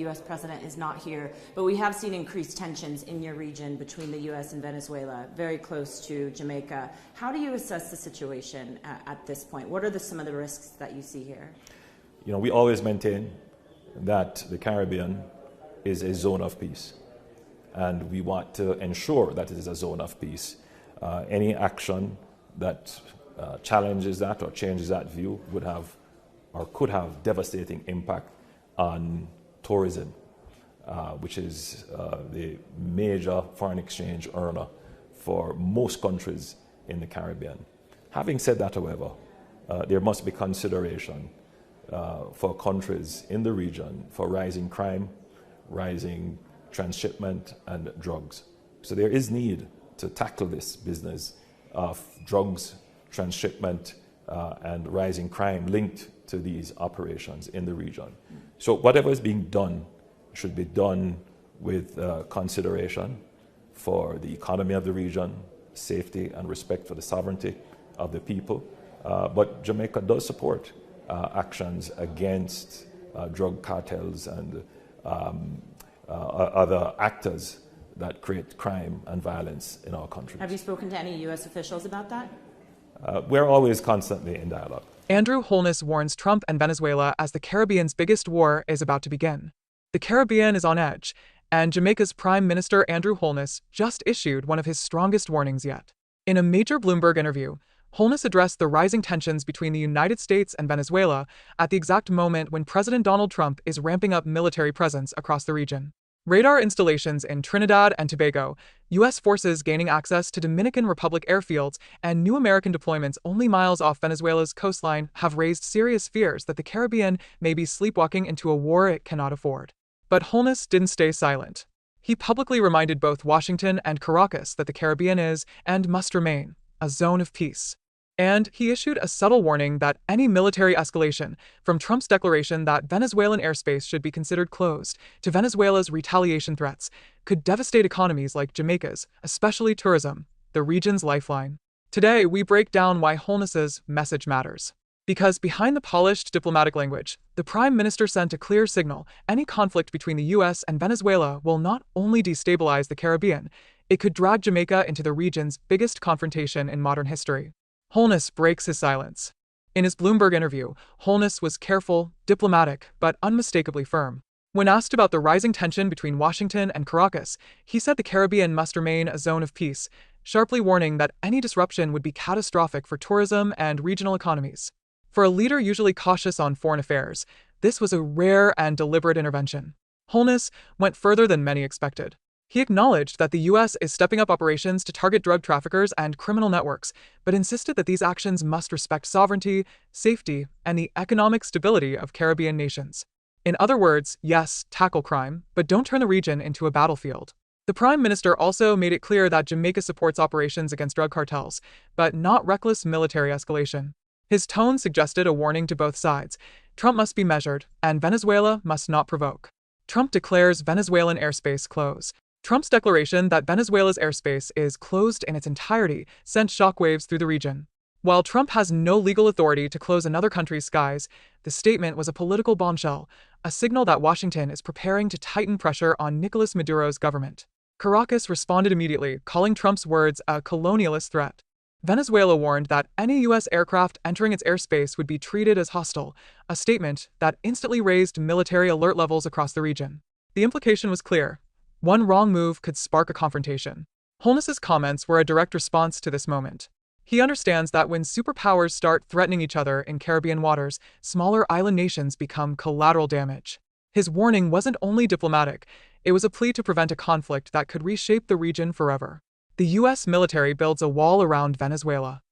U.S. president is not here, but we have seen increased tensions in your region between the U.S. and Venezuela, very close to Jamaica. How do you assess the situation at this point? What are some of the risks that you see here? You know, we always maintain that the Caribbean is a zone of peace, and we want to ensure that it is a zone of peace. Any action that challenges that or changes that view would have or could have devastating impact on tourism, which is the major foreign exchange earner for most countries in the Caribbean. Having said that, however, there must be consideration for countries in the region for rising crime, rising transshipment, and drugs. So there is need to tackle this business of drugs, transshipment, and rising crime linked to these operations in the region. So whatever is being done should be done with consideration for the economy of the region, safety and respect for the sovereignty of the people. But Jamaica does support actions against drug cartels and other actors that create crime and violence in our country. Have you spoken to any U.S. officials about that? We're always constantly in dialogue. Andrew Holness warns Trump and Venezuela as the Caribbean's biggest war is about to begin. The Caribbean is on edge, and Jamaica's Prime Minister Andrew Holness just issued one of his strongest warnings yet. In a major Bloomberg interview, Holness addressed the rising tensions between the United States and Venezuela at the exact moment when President Donald Trump is ramping up military presence across the region. Radar installations in Trinidad and Tobago, U.S. forces gaining access to Dominican Republic airfields, and new American deployments only miles off Venezuela's coastline have raised serious fears that the Caribbean may be sleepwalking into a war it cannot afford. But Holness didn't stay silent. He publicly reminded both Washington and Caracas that the Caribbean is, and must remain, a zone of peace. And he issued a subtle warning that any military escalation, from Trump's declaration that Venezuelan airspace should be considered closed to Venezuela's retaliation threats, could devastate economies like Jamaica's, especially tourism, the region's lifeline. Today, we break down why Holness's message matters. Because behind the polished diplomatic language, the Prime Minister sent a clear signal: any conflict between the U.S. and Venezuela will not only destabilize the Caribbean, it could drag Jamaica into the region's biggest confrontation in modern history. Holness breaks his silence. In his Bloomberg interview, Holness was careful, diplomatic, but unmistakably firm. When asked about the rising tension between Washington and Caracas, he said the Caribbean must remain a zone of peace, sharply warning that any disruption would be catastrophic for tourism and regional economies. For a leader usually cautious on foreign affairs, this was a rare and deliberate intervention. Holness went further than many expected. He acknowledged that the U.S. is stepping up operations to target drug traffickers and criminal networks, but insisted that these actions must respect sovereignty, safety, and the economic stability of Caribbean nations. In other words, yes, tackle crime, but don't turn the region into a battlefield. The Prime Minister also made it clear that Jamaica supports operations against drug cartels, but not reckless military escalation. His tone suggested a warning to both sides: Trump must be measured, and Venezuela must not provoke. Trump declares Venezuelan airspace close. Trump's declaration that Venezuela's airspace is closed in its entirety sent shockwaves through the region. While Trump has no legal authority to close another country's skies, the statement was a political bombshell, a signal that Washington is preparing to tighten pressure on Nicolas Maduro's government. Caracas responded immediately, calling Trump's words a colonialist threat. Venezuela warned that any U.S. aircraft entering its airspace would be treated as hostile, a statement that instantly raised military alert levels across the region. The implication was clear: one wrong move could spark a confrontation. Holness's comments were a direct response to this moment. He understands that when superpowers start threatening each other in Caribbean waters, smaller island nations become collateral damage. His warning wasn't only diplomatic, it was a plea to prevent a conflict that could reshape the region forever. The U.S. military builds a wall around Venezuela.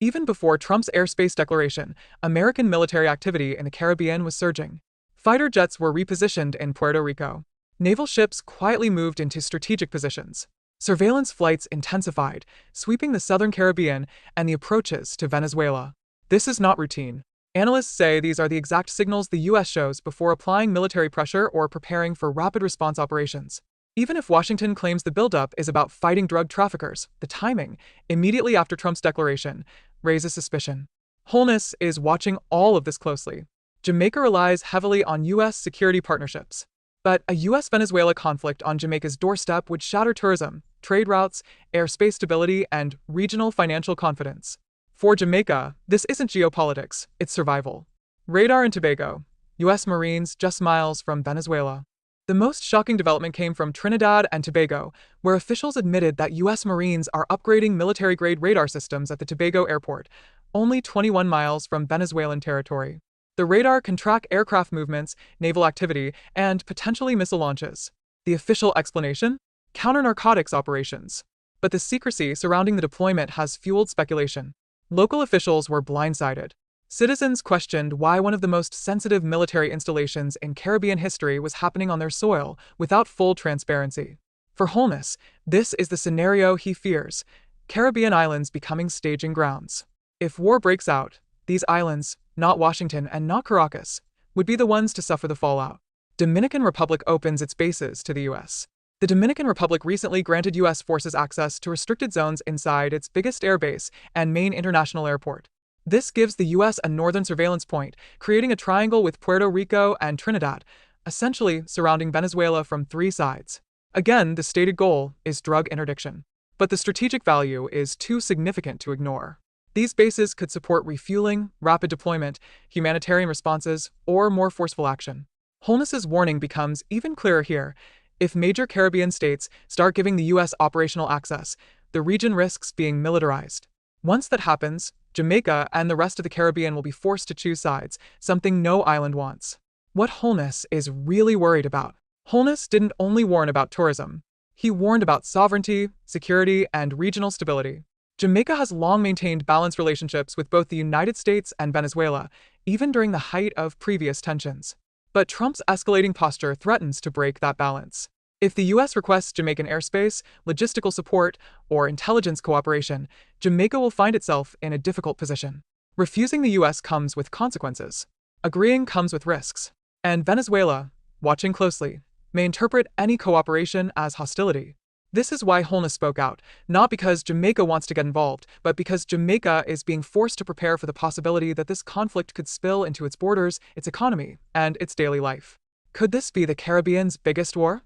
Even before Trump's airspace declaration, American military activity in the Caribbean was surging. Fighter jets were repositioned in Puerto Rico. Naval ships quietly moved into strategic positions. Surveillance flights intensified, sweeping the southern Caribbean and the approaches to Venezuela. This is not routine. Analysts say these are the exact signals the U.S. shows before applying military pressure or preparing for rapid response operations. Even if Washington claims the buildup is about fighting drug traffickers, the timing, immediately after Trump's declaration, raises suspicion. Holness is watching all of this closely. Jamaica relies heavily on U.S. security partnerships. But a US-Venezuela conflict on Jamaica's doorstep would shatter tourism, trade routes, airspace stability, and regional financial confidence. For Jamaica, this isn't geopolitics, it's survival. Radar in Tobago, US Marines just miles from Venezuela. The most shocking development came from Trinidad and Tobago, where officials admitted that US Marines are upgrading military-grade radar systems at the Tobago airport, only 21 miles from Venezuelan territory. The radar can track aircraft movements, naval activity, and potentially missile launches. The official explanation? Counter-narcotics operations. But the secrecy surrounding the deployment has fueled speculation. Local officials were blindsided. Citizens questioned why one of the most sensitive military installations in Caribbean history was happening on their soil without full transparency. For Holness, this is the scenario he fears: Caribbean islands becoming staging grounds. If war breaks out, these islands, not Washington and not Caracas, would be the ones to suffer the fallout. Dominican Republic opens its bases to the US. The Dominican Republic recently granted US forces access to restricted zones inside its biggest airbase and main international airport. This gives the US a northern surveillance point, creating a triangle with Puerto Rico and Trinidad, essentially surrounding Venezuela from three sides. Again, the stated goal is drug interdiction. But the strategic value is too significant to ignore. These bases could support refueling, rapid deployment, humanitarian responses, or more forceful action. Holness's warning becomes even clearer here. If major Caribbean states start giving the US operational access, the region risks being militarized. Once that happens, Jamaica and the rest of the Caribbean will be forced to choose sides, something no island wants. What Holness is really worried about. Holness didn't only warn about tourism. He warned about sovereignty, security, and regional stability. Jamaica has long maintained balanced relationships with both the United States and Venezuela, even during the height of previous tensions. But Trump's escalating posture threatens to break that balance. If the US requests Jamaican airspace, logistical support, or intelligence cooperation, Jamaica will find itself in a difficult position. Refusing the US comes with consequences. Agreeing comes with risks. And Venezuela, watching closely, may interpret any cooperation as hostility. This is why Holness spoke out, not because Jamaica wants to get involved, but because Jamaica is being forced to prepare for the possibility that this conflict could spill into its borders, its economy, and its daily life. Could this be the Caribbean's biggest war?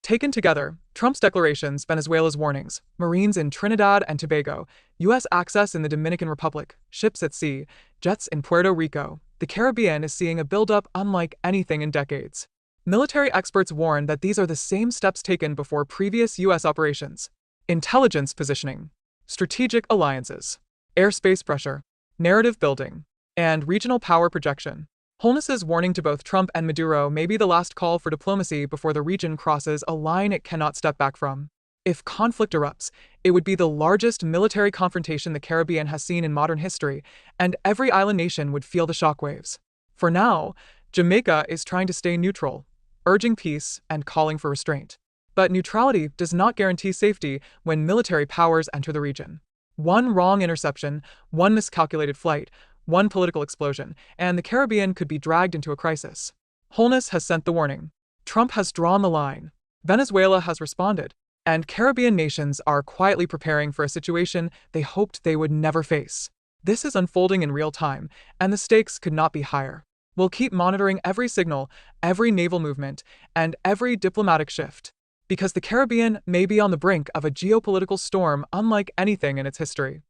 Taken together, Trump's declarations, Venezuela's warnings, Marines in Trinidad and Tobago, US access in the Dominican Republic, ships at sea, jets in Puerto Rico, the Caribbean is seeing a buildup unlike anything in decades. Military experts warn that these are the same steps taken before previous US operations: intelligence positioning, strategic alliances, airspace pressure, narrative building, and regional power projection. Holness's warning to both Trump and Maduro may be the last call for diplomacy before the region crosses a line it cannot step back from. If conflict erupts, it would be the largest military confrontation the Caribbean has seen in modern history, and every island nation would feel the shockwaves. For now, Jamaica is trying to stay neutral, urging peace and calling for restraint. But neutrality does not guarantee safety when military powers enter the region. One wrong interception, one miscalculated flight, one political explosion, and the Caribbean could be dragged into a crisis. Holness has sent the warning. Trump has drawn the line. Venezuela has responded. And Caribbean nations are quietly preparing for a situation they hoped they would never face. This is unfolding in real time, and the stakes could not be higher. We'll keep monitoring every signal, every naval movement, and every diplomatic shift, because the Caribbean may be on the brink of a geopolitical storm unlike anything in its history.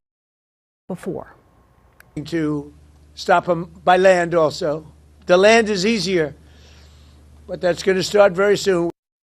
Before. To stop them by land also. The land is easier, but that's going to start very soon.